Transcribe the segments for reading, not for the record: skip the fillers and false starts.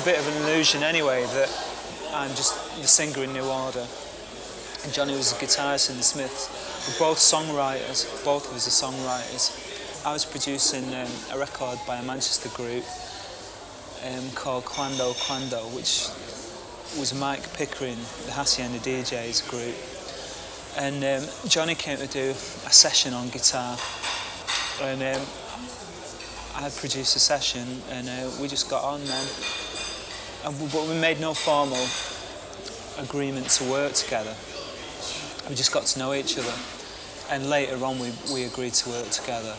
a bit of an illusion anyway that I'm just the singer in New Order. And Johnny was a guitarist in the Smiths. We're both songwriters, both of us are songwriters. I was producing a record by a Manchester group called Quando Quando, which was Mike Pickering, the Hacienda DJs group. And Johnny came to do a session on guitar. And I had produced a session and we just got on then. But we made no formal agreement to work together. We just got to know each other. And later on we agreed to work together.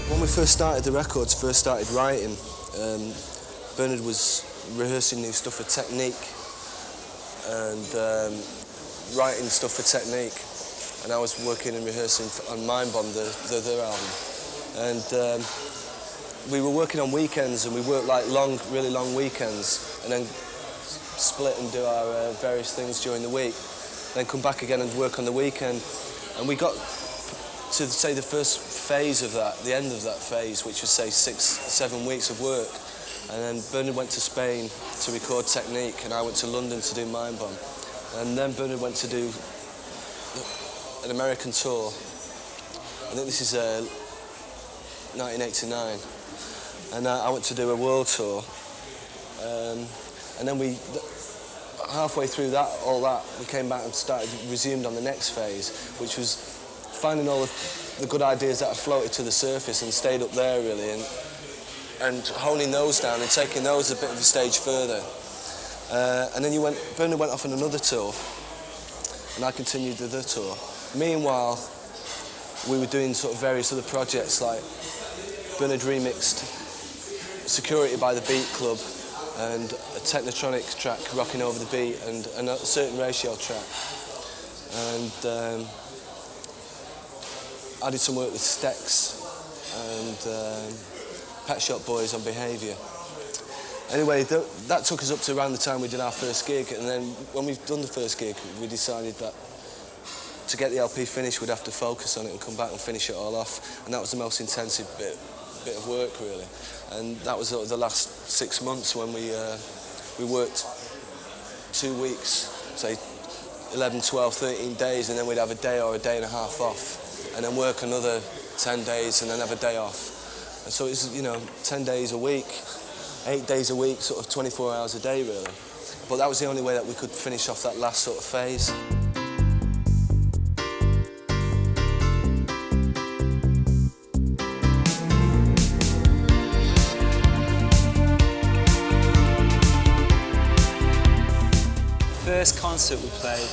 When we first started the records, first started writing, Bernard was rehearsing new stuff for Technique and writing stuff for Technique, and I was working and rehearsing on Mind Bomb, their album. And we were working on weekends, and we worked like really long weekends, and then split and do our various things during the week, then come back again and work on the weekend. And we got to, say, the first phase of that, the end of that phase, which was, say, 6-7 weeks of work. And then Bernard went to Spain to record Technique, and I went to London to do Mind Bomb. And then Bernard went to do an American tour. I think this is 1989. And I went to do a world tour. And then halfway through all that, we came back and resumed on the next phase, which was finding all the good ideas that had floated to the surface and stayed up there, really, and honing those down and taking those a bit of a stage further. And then Bernard went off on another tour, and I continued the other tour. Meanwhile, we were doing sort of various other projects, like Bernard remixed Security by the Beat Club and a Technotronic track, Rocking Over the Beat, and a Certain Ratio track. And I did some work with Stex and Pet Shop Boys on Behaviour. Anyway, that took us up to around the time we did our first gig, and then when we've done the first gig, we decided that to get the LP finished, we'd have to focus on it and come back and finish it all off, and that was the most intensive bit of work, really. And that was the last 6 months when we worked 2 weeks, say 11, 12, 13 days, and then we'd have a day or a day and a half off, and then work another 10 days and then have a day off. And so it's, 10 days a week, 8 days a week, sort of 24 hours a day, really. But that was the only way that we could finish off that last sort of phase. First concert we played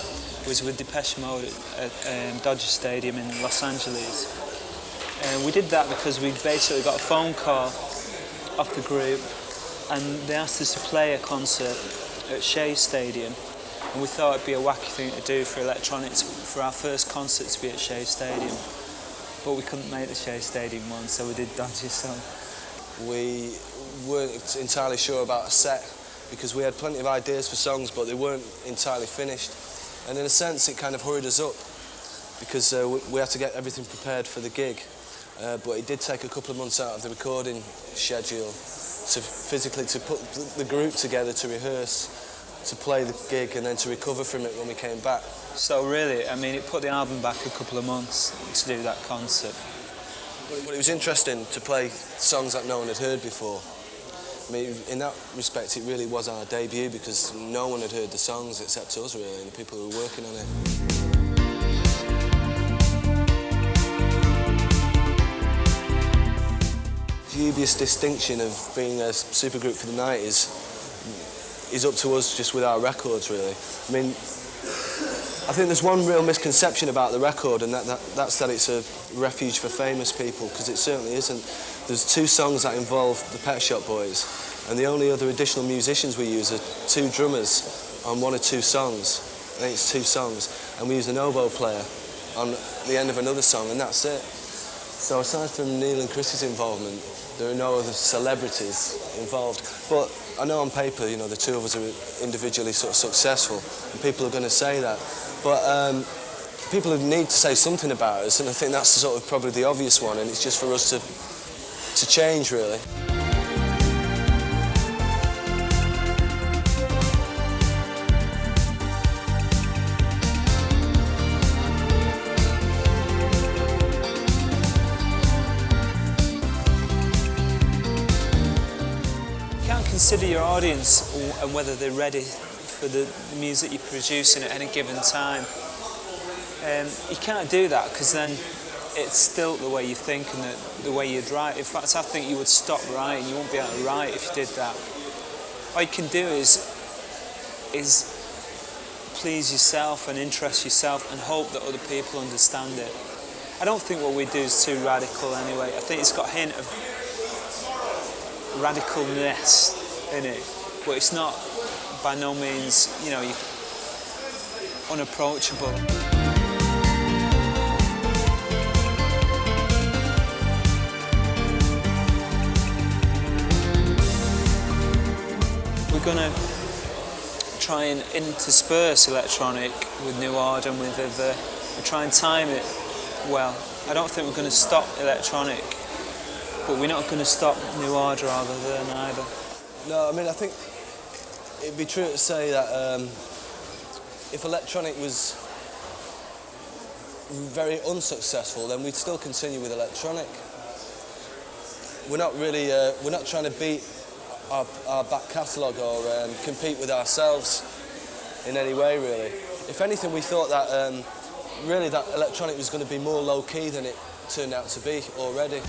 was with Depeche Mode at Dodger Stadium in Los Angeles. And we did that because we basically got a phone call off the group and they asked us to play a concert at Shea Stadium, and we thought it'd be a wacky thing to do for electronics for our first concert to be at Shea Stadium. But we couldn't make the Shea Stadium one, so we did Dodger. So we weren't entirely sure about a set, because we had plenty of ideas for songs, but they weren't entirely finished. And in a sense, it kind of hurried us up, because we had to get everything prepared for the gig. But it did take a couple of months out of the recording schedule to physically to put the group together to rehearse, to play the gig, and then to recover from it when we came back. So really, I mean, it put the album back a couple of months to do that concert. But it was interesting to play songs that no one had heard before. I mean, in that respect, it really was our debut, because no one had heard the songs except us, really, and the people who were working on it. The dubious distinction of being a supergroup for the 90s is up to us just with our records, really. I mean, I think there's one real misconception about the record, and that's that it's a refuge for famous people, because it certainly isn't. There's 2 songs that involve the Pet Shop Boys, and the only other additional musicians we use are 2 drummers on 1 or 2 songs. I think it's 2 songs, and we use an oboe player on the end of another song, and that's it. So aside from Neil and Chris's involvement, there are no other celebrities involved. But I know on paper, the 2 of us are individually sort of successful, and people are going to say that. But people need to say something about us, and I think that's sort of probably the obvious one, and it's just for us to change, really. Consider your audience and whether they're ready for the music you're producing at any given time. You can't do that because then it's still the way you think and the way you'd write. In fact, I think you would stop writing. You won't be able to write if you did that. All you can do is please yourself and interest yourself and hope that other people understand it. I don't think what we do is too radical anyway. I think it's got a hint of radicalness in it, but it's not by no means, you know, unapproachable. We're going to try and intersperse electronic with new order and with other, and try and time it well. I don't think we're going to stop electronic, but we're not going to stop new order either. No, I mean, I think it'd be true to say that if electronic was very unsuccessful, then we'd still continue with electronic. We're not really, we're not trying to beat our back catalogue or compete with ourselves in any way, really. If anything, we thought that really that electronic was going to be more low-key than it turned out to be already.